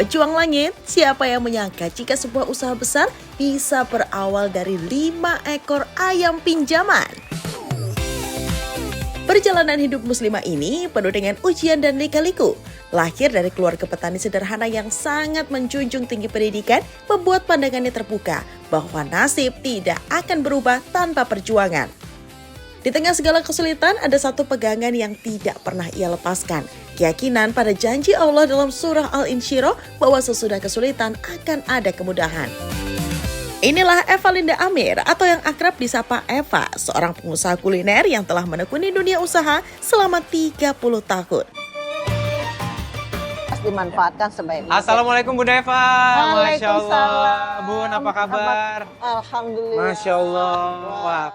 Pejuang langit, siapa yang menyangka jika sebuah usaha besar bisa berawal dari 5 ekor ayam pinjaman? Perjalanan hidup muslimah ini penuh dengan ujian dan lika-liku. Lahir dari keluarga petani sederhana yang sangat menjunjung tinggi pendidikan, membuat pandangannya terbuka bahwa nasib tidak akan berubah tanpa perjuangan. Di tengah segala kesulitan, ada satu pegangan yang tidak pernah ia lepaskan. Keyakinan pada janji Allah dalam surah Al-Insyirah bahwa sesudah kesulitan akan ada kemudahan. Inilah Eva Linda Amir atau yang akrab disapa Eva, seorang pengusaha kuliner yang telah menekuni dunia usaha selama 30 tahun. Dimanfaatkan sebaik mungkin. Assalamualaikum Bunda Eva. Masya Allah. Bun, apa kabar? Alhamdulillah. Masya Allah. Wah.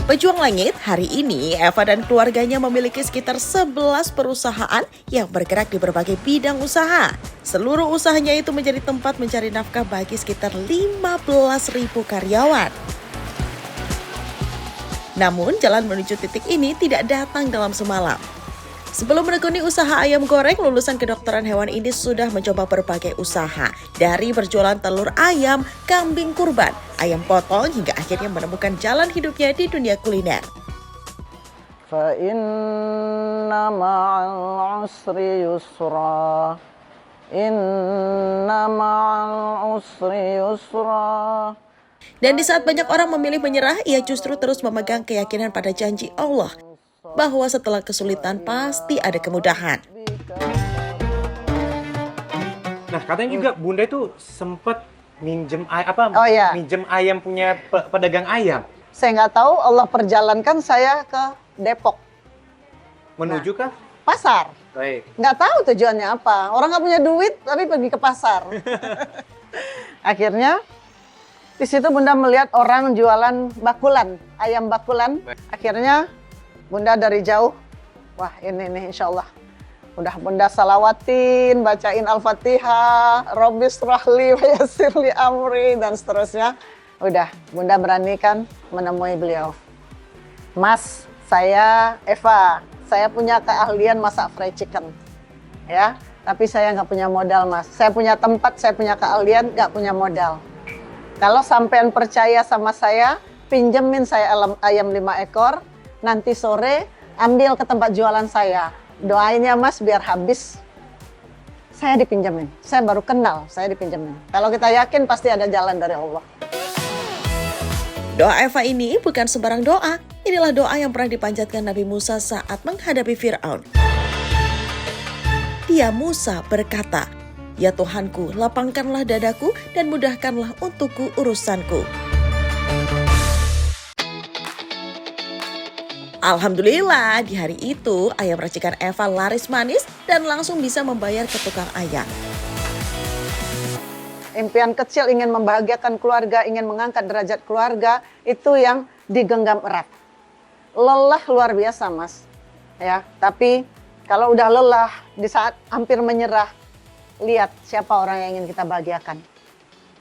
Pejuang langit, hari ini Eva dan keluarganya memiliki sekitar 11 perusahaan yang bergerak di berbagai bidang usaha. Seluruh usahanya itu menjadi tempat mencari nafkah bagi sekitar 15.000 karyawan. Namun jalan menuju titik ini tidak datang dalam semalam. Sebelum menekuni usaha ayam goreng, lulusan kedokteran hewan ini sudah mencoba berbagai usaha. Dari berjualan telur ayam, kambing kurban, ayam potong, hingga akhirnya menemukan jalan hidupnya di dunia kuliner. Fa inna ma'al usri yusra. Inna ma'al usri yusra. Dan di saat banyak orang memilih menyerah, ia justru terus memegang keyakinan pada janji Allah bahwa setelah kesulitan pasti ada kemudahan. Nah, katanya juga Bunda itu sempat minjem minjem ayam punya pedagang ayam. Saya nggak tahu, Allah perjalankan saya ke Depok. Menuju ke Pasar. Baik. Nggak tahu tujuannya apa. Orang nggak punya duit tapi pergi ke pasar. Akhirnya di situ Bunda melihat orang jualan bakulan, ayam bakulan. Akhirnya Bunda dari jauh, wah ini nih insya Allah. Udah Bunda salawatin, bacain Al-Fatihah, Rabbi shrahli wa yassirli amri, dan seterusnya. Udah, Bunda beranikan menemui beliau. Mas, saya Eva, saya punya keahlian masak fried chicken. Ya, tapi saya nggak punya modal, Mas. Saya punya tempat, saya punya keahlian, nggak punya modal. Kalau sampean percaya sama saya, pinjemin saya ayam 5 ekor, nanti sore ambil ke tempat jualan saya. Doain ya Mas biar habis. Saya dipinjemin. Saya baru kenal, saya dipinjemin. Kalau kita yakin pasti ada jalan dari Allah. Doa Eva ini bukan sembarang doa. Inilah doa yang pernah dipanjatkan Nabi Musa saat menghadapi Fir'aun. Dia Musa berkata, "Ya Tuhanku, lapangkanlah dadaku dan mudahkanlah untukku urusanku." Alhamdulillah, di hari itu ayam racikan Eva laris manis dan langsung bisa membayar ke tukang ayam. Impian kecil ingin membahagiakan keluarga, ingin mengangkat derajat keluarga, itu yang digenggam erat. Lelah luar biasa, Mas. Ya, tapi kalau udah lelah, di saat hampir menyerah, lihat siapa orang yang ingin kita bahagiakan.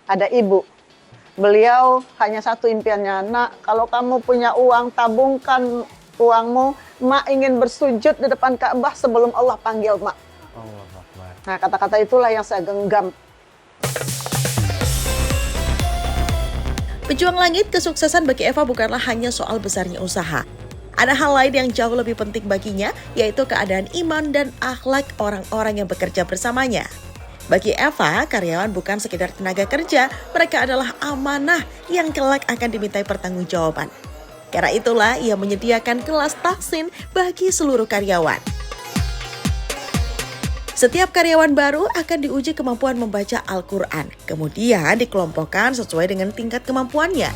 Ada ibu. Beliau hanya satu impiannya, "Nak, kalau kamu punya uang, tabungkan uangmu, Mak ingin bersujud di depan Ka'bah sebelum Allah panggil Mak." Allah Akbar. Nah, kata-kata itulah yang saya genggam. Pejuang langit, kesuksesan bagi Eva bukanlah hanya soal besarnya usaha. Ada hal lain yang jauh lebih penting baginya, yaitu keadaan iman dan akhlak orang-orang yang bekerja bersamanya. Bagi Eva, karyawan bukan sekedar tenaga kerja, mereka adalah amanah yang kelak akan dimintai pertanggungjawaban. Karena itulah ia menyediakan kelas tahsin bagi seluruh karyawan. Setiap karyawan baru akan diuji kemampuan membaca Al-Quran, kemudian dikelompokkan sesuai dengan tingkat kemampuannya.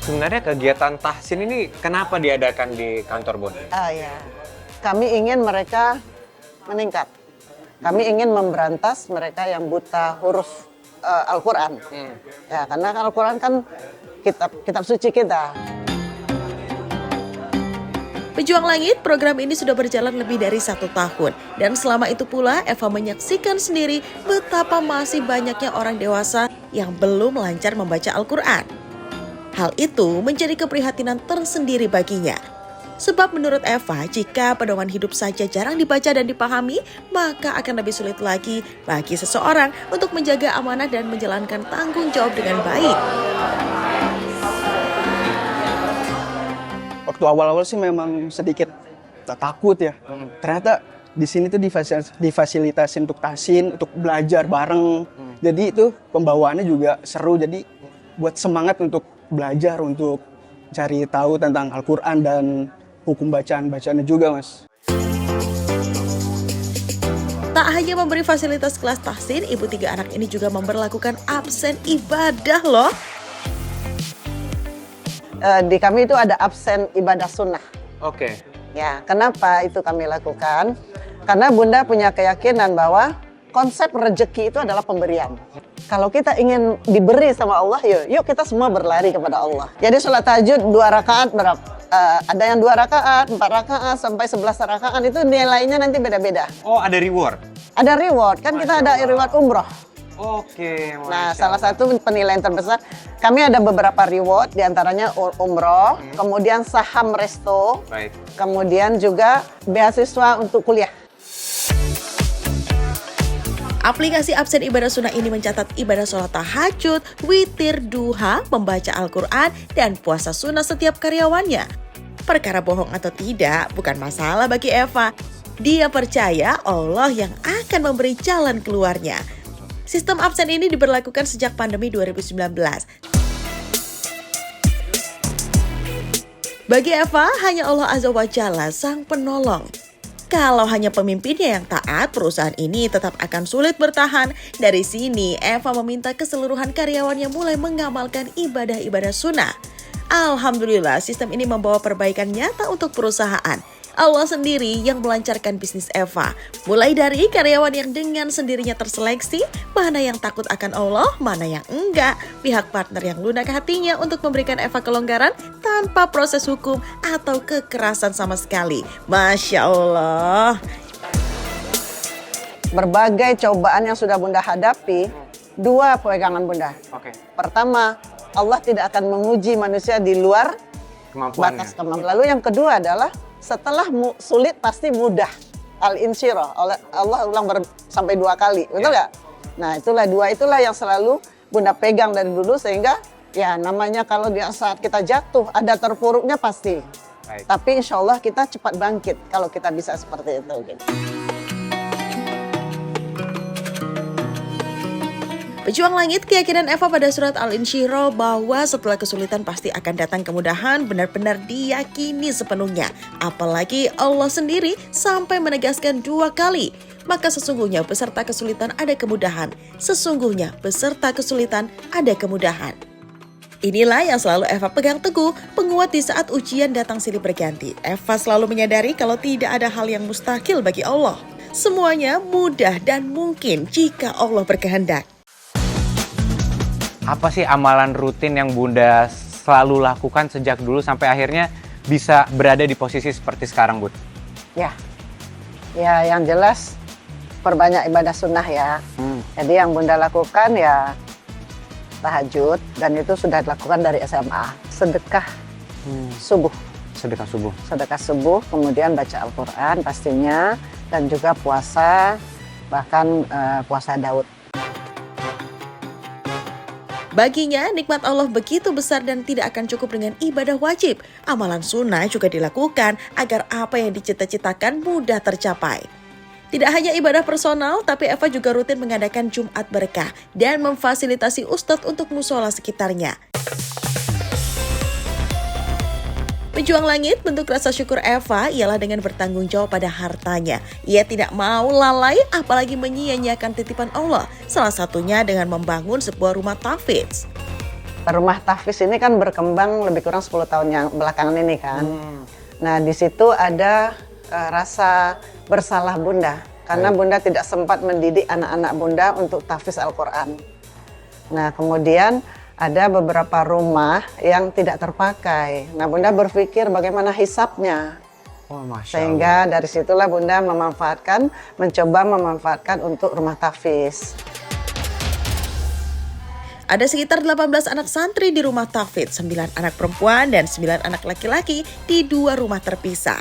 Sebenarnya kegiatan tahsin ini kenapa diadakan di kantor Bunda? Ya. Kami ingin mereka meningkat. Kami ingin memberantas mereka yang buta huruf Al-Quran. Ya, karena Al-Quran kan kitab suci kita. Pejuang langit, program ini sudah berjalan lebih dari 1 tahun. Dan selama itu pula Eva menyaksikan sendiri betapa masih banyaknya orang dewasa yang belum lancar membaca Al-Quran. Hal itu menjadi keprihatinan tersendiri baginya. Sebab menurut Eva, jika pedoman hidup saja jarang dibaca dan dipahami, maka akan lebih sulit lagi bagi seseorang untuk menjaga amanah dan menjalankan tanggung jawab dengan baik. Waktu awal-awal sih memang sedikit takut ya. Ternyata di sini tuh difasilitasi untuk tahsin, untuk belajar bareng. Jadi itu pembawaannya juga seru. Jadi buat semangat untuk belajar, untuk cari tahu tentang Al-Quran dan hukum bacaan-bacaannya juga, Mas. Tak hanya memberi fasilitas kelas tahsin, ibu 3 anak ini juga memberlakukan absen ibadah loh. Di kami itu ada absen ibadah sunnah. Oke. Ya, kenapa itu kami lakukan? Karena Bunda punya keyakinan bahwa konsep rezeki itu adalah pemberian. Kalau kita ingin diberi sama Allah, yuk kita semua berlari kepada Allah. Jadi sholat tahajud 2 rakaat berapa? Ada yang 2 rakaat, 4 rakaat, sampai 11 rakaat, itu nilainya nanti beda-beda. Oh, ada reward? Ada reward, kan kita ada reward umroh. Oke. Nah, salah satu penilaian terbesar, kami ada beberapa reward, diantaranya umroh, kemudian saham resto, kemudian juga beasiswa untuk kuliah. Aplikasi absen ibadah sunnah ini mencatat ibadah sholat tahajud, witir, duha, membaca Al-Quran, dan puasa sunnah setiap karyawannya. Perkara bohong atau tidak bukan masalah bagi Eva. Dia percaya Allah yang akan memberi jalan keluarnya. Sistem absen ini diberlakukan sejak pandemi 2019. Bagi Eva, hanya Allah Azza wa Jalla sang penolong. Kalau hanya pemimpinnya yang taat, perusahaan ini tetap akan sulit bertahan. Dari sini, Eva meminta keseluruhan karyawannya mulai mengamalkan ibadah-ibadah sunnah. Alhamdulillah, sistem ini membawa perbaikan nyata untuk perusahaan. Allah sendiri yang melancarkan bisnis Eva. Mulai dari karyawan yang dengan sendirinya terseleksi, mana yang takut akan Allah, mana yang enggak. Pihak partner yang lunak hatinya untuk memberikan Eva kelonggaran tanpa proses hukum atau kekerasan sama sekali. Masya Allah. Berbagai cobaan yang sudah Bunda hadapi, 2 pegangan Bunda. Pertama, Allah tidak akan menguji manusia di luar batas kemampuan. Lalu yang kedua adalah setelah sulit pasti mudah. Al-insyirah, Allah ulang sampai 2 kali, betul nggak? Nah itulah yang selalu Bunda pegang dari dulu, sehingga ya namanya kalau di saat kita jatuh ada terpuruknya pasti. Tapi insya Allah kita cepat bangkit kalau kita bisa seperti itu. Gitu. Pejuang langit, keyakinan Eva pada surat Al-Insyirah bahwa setelah kesulitan pasti akan datang kemudahan benar-benar diyakini sepenuhnya. Apalagi Allah sendiri sampai menegaskan 2 kali. Maka sesungguhnya beserta kesulitan ada kemudahan. Sesungguhnya beserta kesulitan ada kemudahan. Inilah yang selalu Eva pegang teguh, penguat di saat ujian datang silih berganti. Eva selalu menyadari kalau tidak ada hal yang mustahil bagi Allah. Semuanya mudah dan mungkin jika Allah berkehendak. Apa sih amalan rutin yang Bunda selalu lakukan sejak dulu sampai akhirnya bisa berada di posisi seperti sekarang, Bud? Ya yang jelas perbanyak ibadah sunnah ya. Jadi yang Bunda lakukan ya tahajud, dan itu sudah dilakukan dari SMA. Sedekah subuh. Sedekah subuh, kemudian baca Al-Quran pastinya, dan juga puasa, bahkan puasa Daud. Baginya, nikmat Allah begitu besar dan tidak akan cukup dengan ibadah wajib. Amalan sunnah juga dilakukan agar apa yang dicita-citakan mudah tercapai. Tidak hanya ibadah personal, tapi Eva juga rutin mengadakan Jumat Berkah dan memfasilitasi ustadz untuk musola sekitarnya. Pejuang langit, bentuk rasa syukur Eva ialah dengan bertanggung jawab pada hartanya. Ia tidak mau lalai, apalagi menyia-nyiakan titipan Allah. Salah satunya dengan membangun sebuah rumah tahfidz. Rumah tahfidz ini kan berkembang lebih kurang 10 tahun yang belakangan ini kan. Nah di situ ada rasa bersalah Bunda. Karena Bunda tidak sempat mendidik anak-anak Bunda untuk tahfidz Al-Quran. Nah kemudian ada beberapa rumah yang tidak terpakai. Nah, Bunda berpikir bagaimana hisapnya. Sehingga dari situlah Bunda mencoba memanfaatkan untuk rumah tahfidz. Ada sekitar 18 anak santri di rumah tahfidz, 9 anak perempuan dan 9 anak laki-laki di 2 rumah terpisah.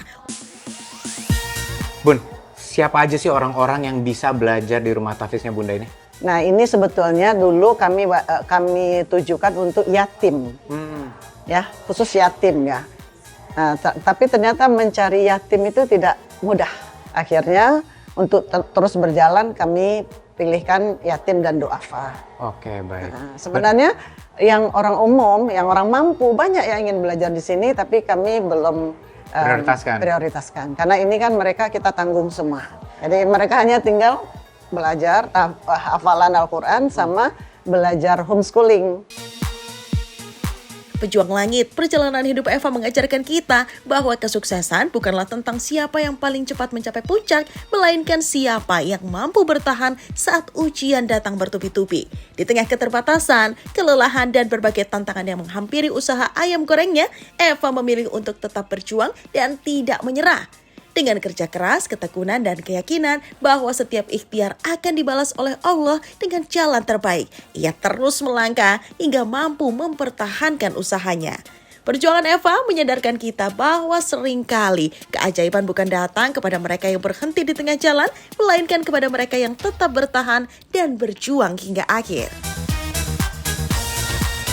Bun, siapa aja sih orang-orang yang bisa belajar di rumah tahfidznya Bunda ini? Nah, ini sebetulnya dulu kami tujukan untuk yatim. Ya, khusus yatim ya. Nah, tapi ternyata mencari yatim itu tidak mudah. Akhirnya untuk terus berjalan kami pilihkan yatim dan duafa. Oke, baik. Nah, sebenarnya yang orang umum, yang orang mampu banyak yang ingin belajar di sini, tapi kami belum prioritaskan. Karena ini kan mereka kita tanggung semua. Jadi mereka hanya tinggal belajar hafalan Al-Quran sama belajar homeschooling. Pejuang Langit, perjalanan hidup Eva mengajarkan kita bahwa kesuksesan bukanlah tentang siapa yang paling cepat mencapai puncak, melainkan siapa yang mampu bertahan saat ujian datang bertubi-tubi. Di tengah keterbatasan, kelelahan, dan berbagai tantangan yang menghampiri usaha ayam gorengnya, Eva memilih untuk tetap berjuang dan tidak menyerah. Dengan kerja keras, ketekunan, dan keyakinan bahwa setiap ikhtiar akan dibalas oleh Allah dengan jalan terbaik, ia terus melangkah hingga mampu mempertahankan usahanya. Perjuangan Eva menyadarkan kita bahwa seringkali keajaiban bukan datang kepada mereka yang berhenti di tengah jalan, melainkan kepada mereka yang tetap bertahan dan berjuang hingga akhir.